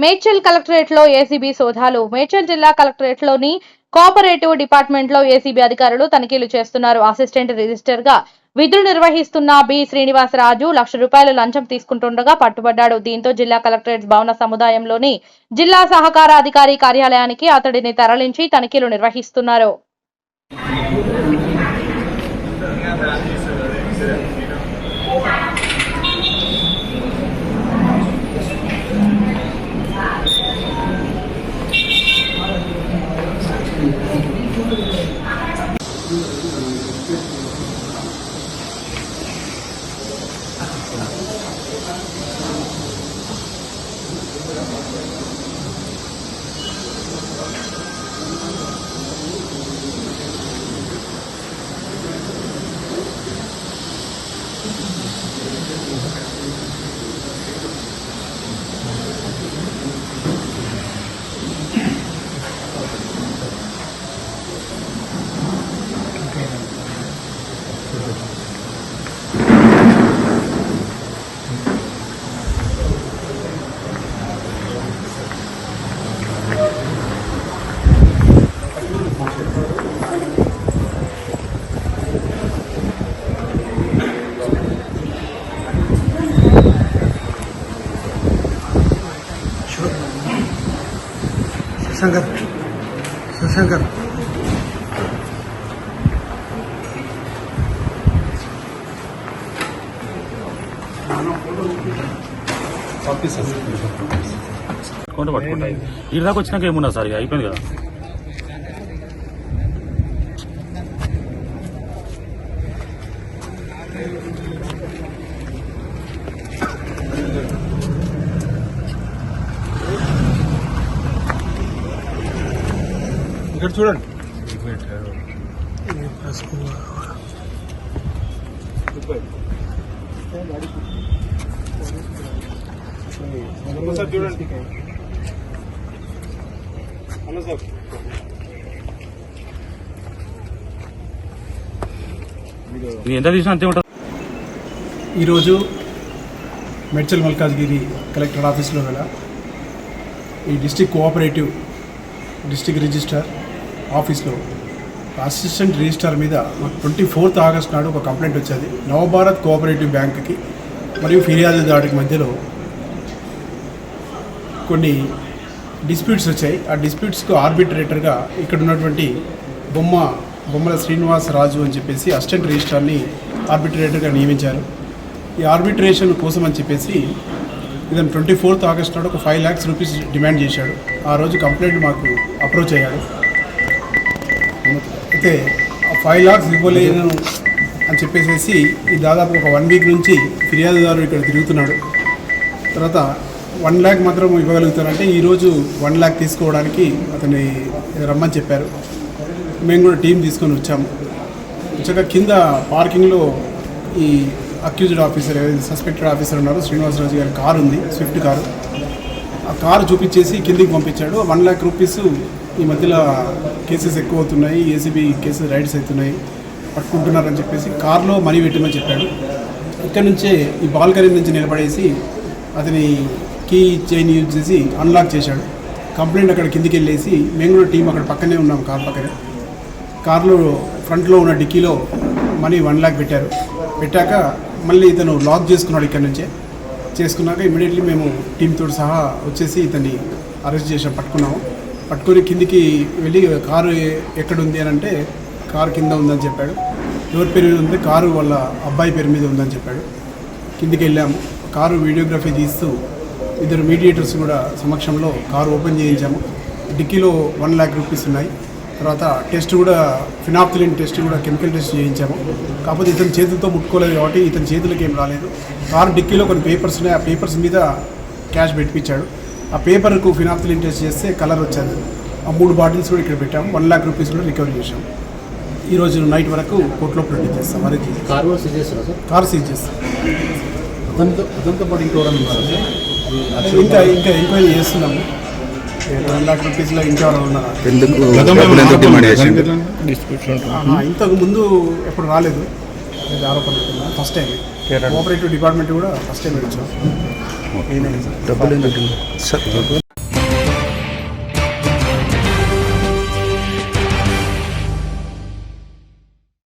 మేడ్చల్ కలెక్టరేట్లో ఏసీబీ సోదాలు. మేడ్చల్ జిల్లా కలెక్టరేట్లోని కోఆపరేటివ్ డిపార్ట్మెంట్లో ఏసీబీ అధికారులు తనిఖీలు చేస్తున్నారు. అసిస్టెంట్ రిజిస్టర్ గా విధులు నిర్వహిస్తున్న బి శ్రీనివాసరాజు ₹1,00,000 లంచం తీసుకుంటుండగా పట్టుబడ్డాడు. దీంతో జిల్లా కలెక్టరేట్ భవన సముదాయంలోని జిల్లా సహకార అధికారి కార్యాలయానికి అతడిని తరలించి తనిఖీలు నిర్వహిస్తున్నారు. శశంకర్ కొంత పట్టుకుంటాయి ఈ దాకా వచ్చినాక ఏమున్నా సార్ ఇక అయిపోయింది కదా. ఇక్కడ చూడండి. చూడండి ఎంత తీసినా అంతే ఉంటుంది. ఈరోజు మేడ్చల్ మల్కాజ్గిరి కలెక్టర్ ఆఫీస్లో గల ఈ డిస్ట్రిక్ట్ కోఆపరేటివ్ డిస్ట్రిక్ట్ రిజిస్టర్ ఆఫీస్లో అసిస్టెంట్ రిజిస్టర్ మీద మాకు 24th ఆగస్ట్ నాడు ఒక కంప్లైంట్ వచ్చేది. నవభారత్ కోఆపరేటివ్ బ్యాంక్కి మరియు ఫిర్యాదుదారుడికి మధ్యలో కొన్ని డిస్ప్యూట్స్ వచ్చాయి. ఆ డిస్ప్యూట్స్కు ఆర్బిట్రేటర్గా ఇక్కడ ఉన్నటువంటి బొమ్మల శ్రీనివాసరాజు అని చెప్పేసి అసిస్టెంట్ రిజిస్ట్రార్ని ఆర్బిట్రేటర్గా నియమించారు. ఈ ఆర్బిట్రేషన్ కోసం అని చెప్పేసి ఇతను 24th ఆగస్ట్ నాడు ఒక ₹5 lakhs డిమాండ్ చేశాడు. ఆ రోజు కంప్లైంట్ మాకు అప్రోచ్ అయ్యాడు. అయితే ఆ $5 lakhs ఇవ్వలేను అని చెప్పేసి ఈ దాదాపు ఒక 1 week నుంచి ఫిర్యాదుదారు ఇక్కడ తిరుగుతున్నాడు. తర్వాత 1 lakh మాత్రం ఇవ్వగలుగుతారంటే ఈరోజు 1 lakh తీసుకోవడానికి అతన్ని రమ్మని చెప్పారు. మేము కూడా టీం తీసుకొని వచ్చాము. వచ్చాక కింద పార్కింగ్లో ఈ అక్యూజ్డ్ ఆఫీసర్ సస్పెక్టెడ్ ఆఫీసర్ ఉన్నారు, శ్రీనివాసరాజు గారి కారు ఉంది, స్విఫ్ట్ కారు. ఆ కారు చూపించేసి కిందికి పంపించాడు. ₹1 lakh ఈ మధ్యలో కేసెస్ ఎక్కువ అవుతున్నాయి, ఏసీబీ కేసెస్ రైడ్స్ అవుతున్నాయి, పట్టుకుంటున్నారని చెప్పేసి కార్లో మనీ పెట్టమని చెప్పాడు. ఇక్కడ నుంచే ఈ బాల్కనీ నుంచి నిలబడేసి అతని కీ చైన్ యూజ్ చేసి అన్లాక్ చేశాడు. కంప్లైంట్ అక్కడ కిందికి వెళ్ళేసి మేము కూడా టీం అక్కడ పక్కనే ఉన్నాం, కార్ పక్కనే. కార్లో ఫ్రంట్లో ఉన్న డిక్కీలో మనీ $1 lakh పెట్టాక మళ్ళీ ఇతను లాక్ చేసుకున్నాడు. ఇక్కడ నుంచే చేసుకున్నాక ఇమీడియట్లీ మేము టీంతో సహా వచ్చేసి ఇతన్ని అరెస్ట్ చేసాం, పట్టుకొని కిందికి వెళ్ళి కారు ఎక్కడుంది అని అంటే కారు కింద ఉందని చెప్పాడు. ఎవరి పేరు మీద ఉంది? కారు వాళ్ళ అబ్బాయి పేరు మీద ఉందని చెప్పాడు. కిందికి వెళ్ళాము, కారు వీడియోగ్రఫీ తీస్తూ ఇద్దరు మీడియేటర్స్ కూడా సమక్షంలో కారు ఓపెన్ చేయించాము. డిక్కీలో ₹1 lakh ఉన్నాయి. తర్వాత టెస్ట్ కూడా ఫినాప్థలిన్ టెస్ట్ కూడా కెమికల్ టెస్ట్ చేయించాము. కాకపోతే ఇతని చేతులతో ముట్టుకోలేదు కాబట్టి ఇతని చేతులకి ఏం రాలేదు. కారు డిక్కీలో కొన్ని పేపర్స్ ఉన్నాయి, ఆ పేపర్స్ మీద క్యాష్ పెట్టించాడు. ఆ పేపర్కు ఫినాప్థలిన్ టెస్ట్ చేస్తే కలర్ వచ్చేది. ఆ 3 బాటిల్స్ కూడా ఇక్కడ పెట్టాము. ₹1 lakh కూడా రికవరీ చేసాము. ఈరోజు నైట్ వరకు కోర్టులో ప్రొడ్యూస్ చేస్తాం. మరి కారు సీజ్ చేస్తాం. ఇంకా ఎంక్వైరీ చేస్తున్నాము. ₹1 lakh ఇంకా ఉన్నారా? ఇంతకు ముందు ఎప్పుడు రాలేదు ఆరోపణలు. ఫస్ట్ టైం కోఆపరేటివ్ డిపార్ట్మెంట్ కూడా ఫస్ట్ టైం వచ్చాం.